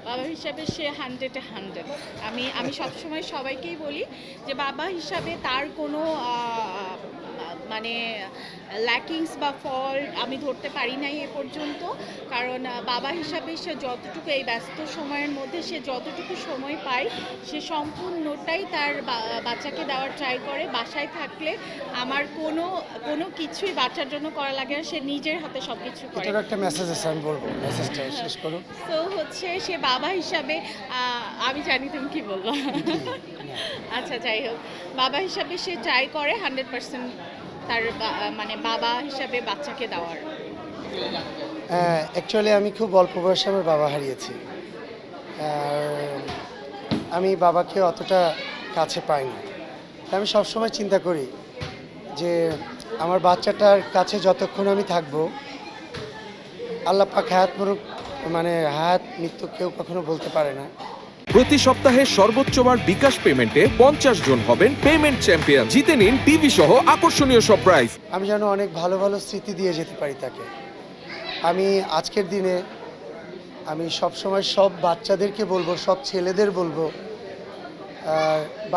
বাবা হিসাবে সে 100-এ 100। আমি সবসময় সবাইকেই বলি যে বাবা হিসাবে তার কোনো মানে ল্যাকিংস বা ফল্ট আমি ধরতে পারি নাই এ পর্যন্ত। কারণ বাবা হিসাবে সে যতটুকু এই ব্যস্ত সময়ের মধ্যে সে যতটুকু সময় পায় সে সম্পূর্ণটাই তার বাচ্চাকে দেওয়ার ট্রাই করে। বাসায় থাকলে আমার কোনো কিছুই বাচ্চার জন্য করা লাগে না, সে নিজের হাতে সব কিছু করে। এটার একটা মেসেজ আছে, আমি বলবো মেসেজটা শেষ করুন। তো হচ্ছে সে বাবা হিসাবে আমি জানি তুমি কি বলবো। আচ্ছা যাই হোক, বাবা হিসাবে সে ট্রাই করে 100% তার মানে বাবা হিসাবে বাচ্চাকে দেওয়ার। অ্যাকচুয়ালি আমি খুব অল্প বয়সে আমার বাবা হারিয়েছি। আর আমি বাবাকে অতটা কাছে পাইনি। আমি সবসময় চিন্তা করি যে আমার বাচ্চাটার কাছে যতক্ষণ আমি থাকবো, আল্লাহ পাক হায়াত মরুক, মানে হায়াত মৃত্যু কেউ কখনো বলতে পারে না। প্রতি সপ্তাহে সর্বোচ্চ বার বিকাশ পেমেন্টে 50 জন হবেন পেমেন্ট চ্যাম্পিয়ন। জিতে নিন টিভি সহ আকর্ষণীয় সব প্রাইজ। আমি যেন অনেক ভালো ভালো স্মৃতি দিয়ে যেতে পারি তাকে। আমি আজকের দিনে আমি সবসময় সব বাচ্চাদেরকে বলবো, সব ছেলেদের বলবো,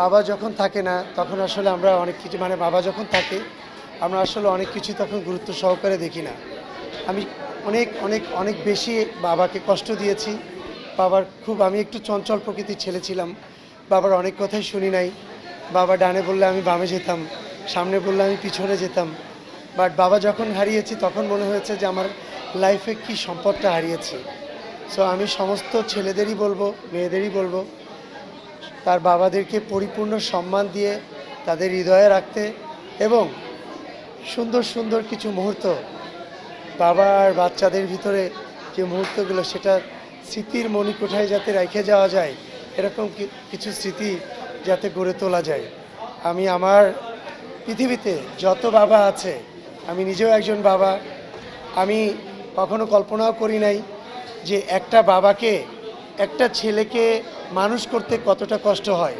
বাবা যখন থাকে না তখন আসলে আমরা অনেক কিছু, মানে বাবা যখন থাকে আমরা আসলে অনেক কিছু তখন গুরুত্ব সহকারে দেখি না। আমি অনেক অনেক অনেক বেশি বাবাকে কষ্ট দিয়েছি। আমি একটু চঞ্চল প্রকৃতির ছেলে ছিলাম। বাবার অনেক কথাই শুনি নাই। বাবা ডানে বললে আমি বামে যেতাম, সামনে বললে আমি পিছনে যেতাম। বাট বাবা যখন হারিয়েছি তখন মনে হয়েছে যে আমার লাইফে কি সম্পদটা হারিয়েছি। সো আমি সমস্ত ছেলেদেরই বলবো, মেয়েদেরই বলবো, তার বাবাদেরকে পরিপূর্ণ সম্মান দিয়ে তাদের হৃদয়ে রাখতে এবং সুন্দর সুন্দর কিছু মুহূর্ত, বাবা আর বাচ্চাদের ভিতরে যে মুহূর্তগুলো, সেটা স্মৃতির মণিকোঠায় যাতে রেখে যাওয়া যায়, এরকম কিছু স্মৃতি যাতে গড়ে তোলা যায়। আমি আমার পৃথিবীতে যত বাবা আছে, আমি নিজেও একজন বাবা। আমি কখনো কল্পনাও করি নাই যে একটা বাবাকে, একটা ছেলেকে মানুষ করতে কতটা কষ্ট হয়।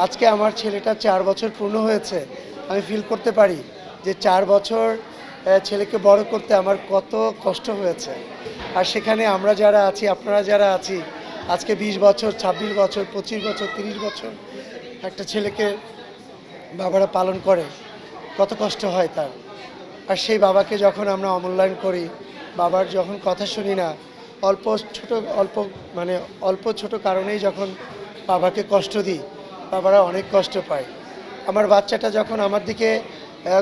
আজকে আমার ছেলেটা 4 বছর পূর্ণ হয়েছে। আমি ফিল করতে পারি যে 4 বছর ছেলেকে বড় করতে আমার কত কষ্ট হয়েছে। আর সেখানে আমরা যারা আছি, আপনারা যারা আছি, আজকে 20 বছর, 26 বছর, 25 বছর, 30 বছর একটা ছেলেকে বাবারা পালন করে, কত কষ্ট হয় তার। আর সেই বাবাকে যখন আমরা অমূল্যায়ন করি, বাবার যখন কথা শুনি না, অল্প ছোট কারণেই যখন বাবাকে কষ্ট দিই, বাবারা অনেক কষ্ট পায়। আমার বাচ্চাটা যখন আমার দিকে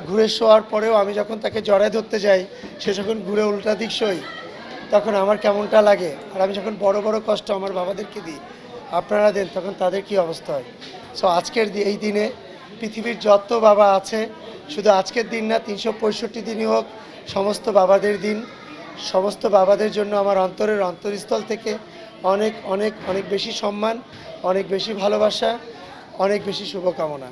ঘুরে শোয়ার পরেও আমি যখন তাকে জড়ায় ধরতে যাই, সে যখন ঘুরে উল্টা দিক সই, তখন আমার কেমনটা লাগে। আর আমি যখন বড় বড় কষ্ট আমার বাবাদেরকে দিই, আপনারা দেন, তখন তাদের কি অবস্থা হয়। সো আজকের এই দিনে পৃথিবীর যত বাবা আছে, শুধু আজকের দিন না, 365 দিনই হোক সমস্ত বাবাদের দিন। সমস্ত বাবাদের জন্য আমার অন্তরস্থল থেকে অনেক অনেক অনেক বেশি সম্মান, অনেক বেশি ভালোবাসা, অনেক বেশি শুভকামনা।